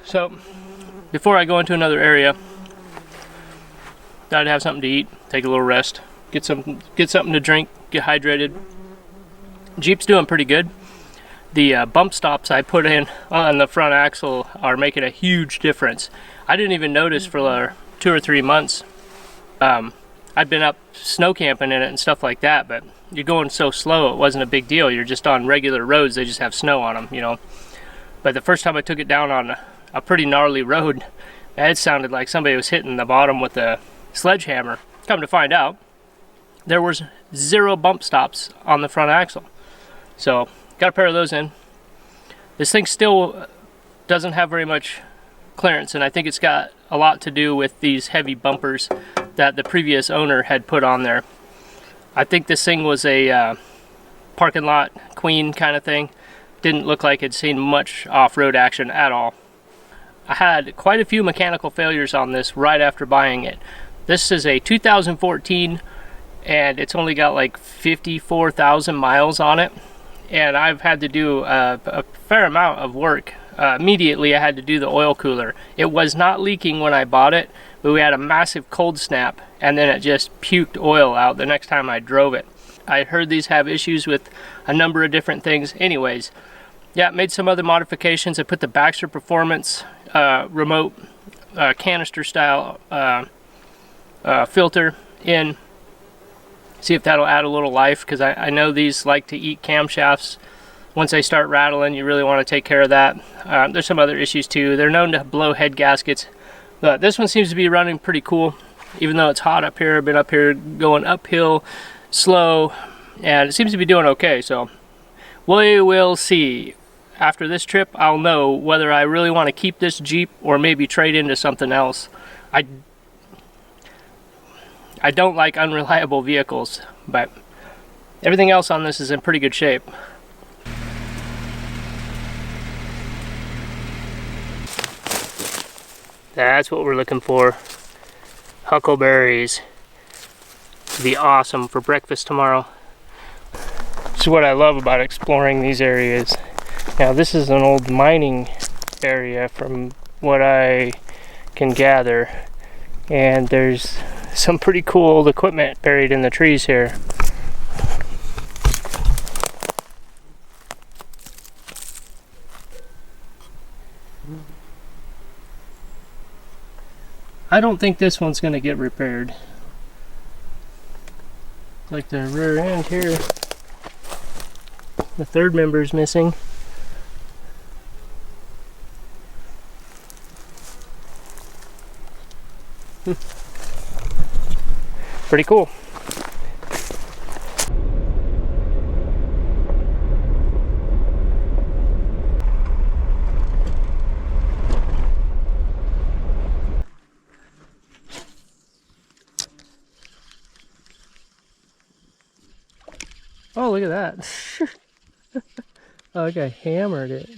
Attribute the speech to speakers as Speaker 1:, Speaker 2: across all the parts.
Speaker 1: So before I go into another area, thought I'd have something to eat, take a little rest, get something to drink, get hydrated. Jeep's doing pretty good. The bump stops I put in on the front axle are making a huge difference. I didn't even notice for 2 or 3 months. I'd been up snow camping in it and stuff like that, but you're going so slow, it wasn't a big deal. You're just on regular roads, they just have snow on them, you know. But the first time I took it down on a pretty gnarly road, it sounded like somebody was hitting the bottom with a sledgehammer. Come to find out, there was 0 bump stops on the front axle. So got a pair of those in. This thing still doesn't have very much clearance, and I think it's got a lot to do with these heavy bumpers that the previous owner had put on there. I think this thing was a parking lot queen kind of thing. Didn't look like it'd seen much off-road action at all. I had quite a few mechanical failures on this right after buying it. This is a 2014 and it's only got like 54,000 miles on it, and I've had to do a fair amount of work. Immediately I had to do the oil cooler. It was not leaking when I bought it, but we had a massive cold snap and then it just puked oil out the next time I drove it. I heard these have issues with a number of different things. Anyways, yeah, made some other modifications. I put the Baxter Performance remote canister style filter in. See if that'll add a little life, because I know these like to eat camshafts. Once they start rattling, you really want to take care of that. There's some other issues too. They're known to blow head gaskets, but this one seems to be running pretty cool. Even though it's hot up here, I've been up here going uphill slow, and it seems to be doing okay. So we will see. After this trip, I'll know whether I really want to keep this Jeep or maybe trade into something else. I don't like unreliable vehicles, but everything else on this is in pretty good shape. That's what we're looking for. Huckleberries. Be awesome for breakfast tomorrow. This is what I love about exploring these areas. Now this is an old mining area from what I can gather, and there's some pretty cool old equipment buried in the trees here. I don't think this one's going to get repaired. Like the rear end here, the third member is missing. Pretty cool. Oh, look at that. Oh, I got hammered it.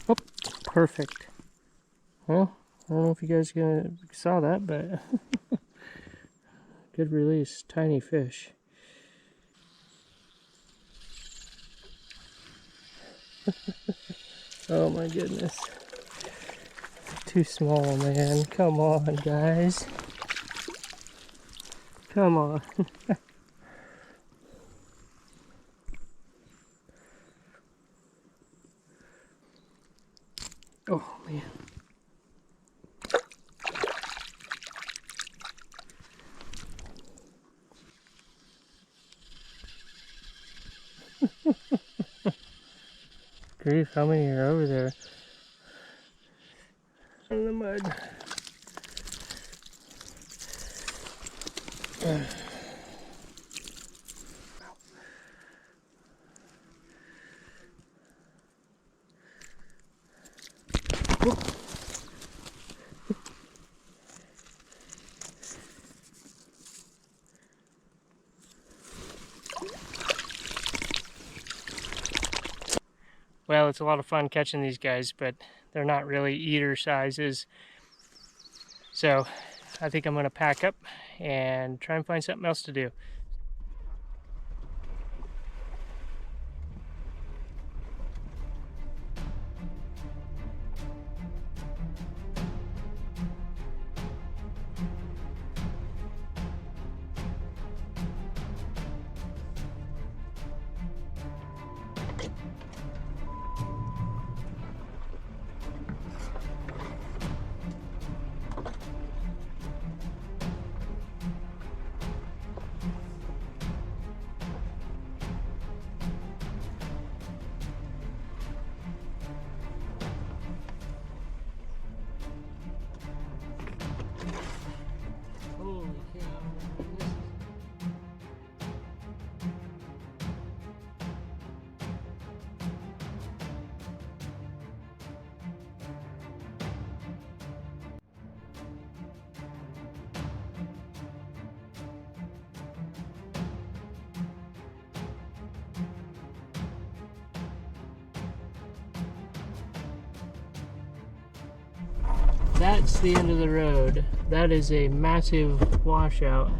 Speaker 1: Oh, perfect. Well, I don't know if you guys saw that, but good release. Tiny fish. Oh my goodness. Too small, man. Come on, guys. Come on. Oh man. Grief, how many are over there? In the mud. Well, it's a lot of fun catching these guys, but they're not really eater sizes. So I think I'm going to pack up and try and find something else to do. Holy cow. That's the end of the road. That is a massive washout.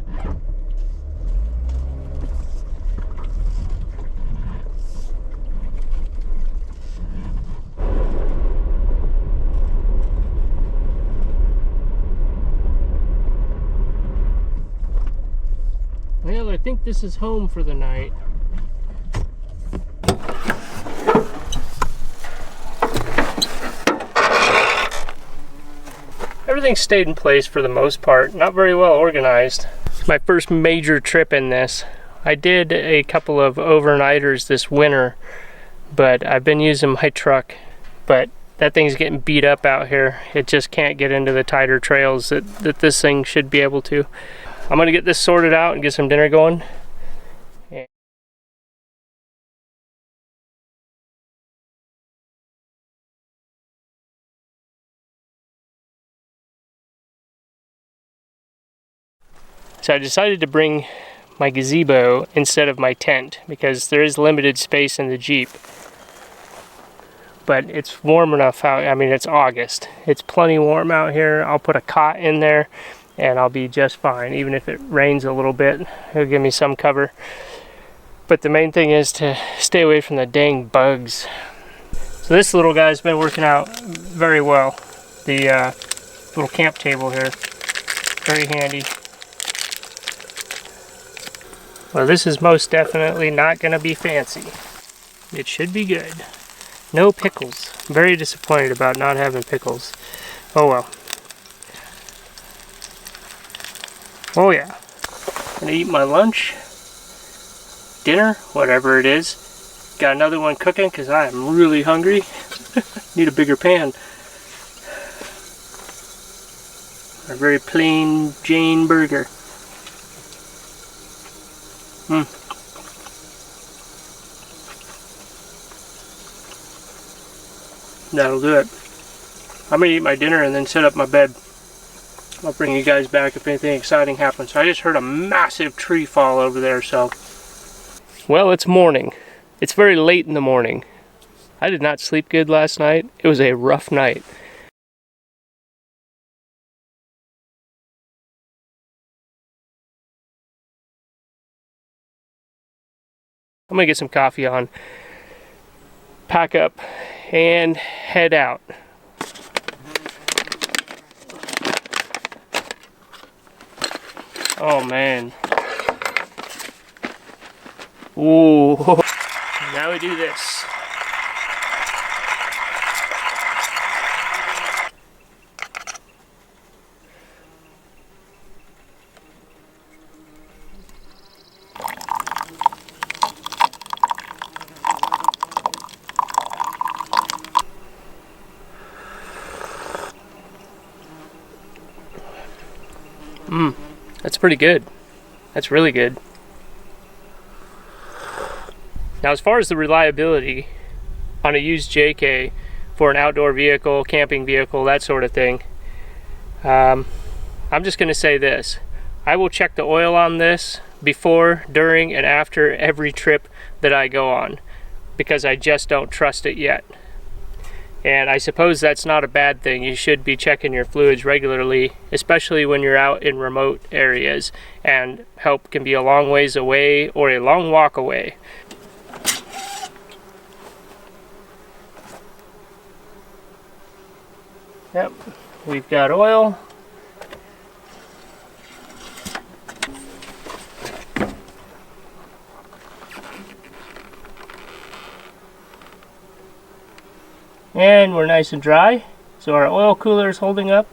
Speaker 1: Well, I think this is home for the night. Everything stayed in place for the most part, not very well organized. My first major trip in this. I did a couple of overnighters this winter, but I've been using my truck, but that thing's getting beat up out here. It just can't get into the tighter trails that this thing should be able to. I'm gonna get this sorted out and get some dinner going. So I decided to bring my gazebo instead of my tent because there is limited space in the Jeep. But it's warm enough out. I mean, it's August. It's plenty warm out here. I'll put a cot in there and I'll be just fine. Even if it rains a little bit, it'll give me some cover. But the main thing is to stay away from the dang bugs. So this little guy's been working out very well. The little camp table here, very handy. Well, this is most definitely not going to be fancy. It should be good. No pickles. I'm very disappointed about not having pickles. Oh well. Oh yeah. Gonna eat my lunch, dinner, whatever it is. Got another one cooking because I am really hungry. Need a bigger pan. A very plain Jane burger. That'll do it. I'm gonna eat my dinner and then set up my bed. I'll bring you guys back if anything exciting happens. I just heard a massive tree fall over there, so. Well, it's morning. It's very late in the morning. I did not sleep good last night. It was a rough night. I'm gonna get some coffee on, pack up, and head out. Oh man. Ooh. Now we do this. That's pretty good. That's really good. Now, as far as the reliability on a used JK for an outdoor vehicle, camping vehicle, that sort of thing, I'm just going to say this. I will check the oil on this before, during, and after every trip that I go on because I just don't trust it yet. And I suppose that's not a bad thing. You should be checking your fluids regularly, especially when you're out in remote areas and help can be a long ways away or a long walk away. Yep, we've got oil. And we're nice and dry, so our oil cooler is holding up.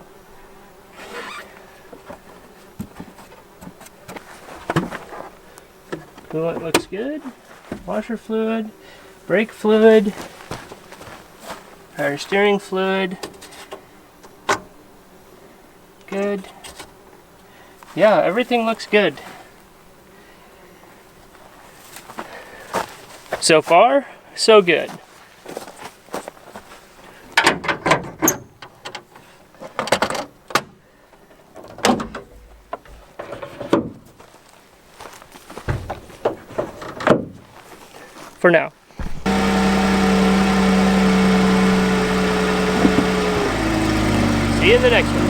Speaker 1: Coolant looks good. Washer fluid, brake fluid, our steering fluid. Good. Yeah, everything looks good. So far, so good. For now. See you in the next one.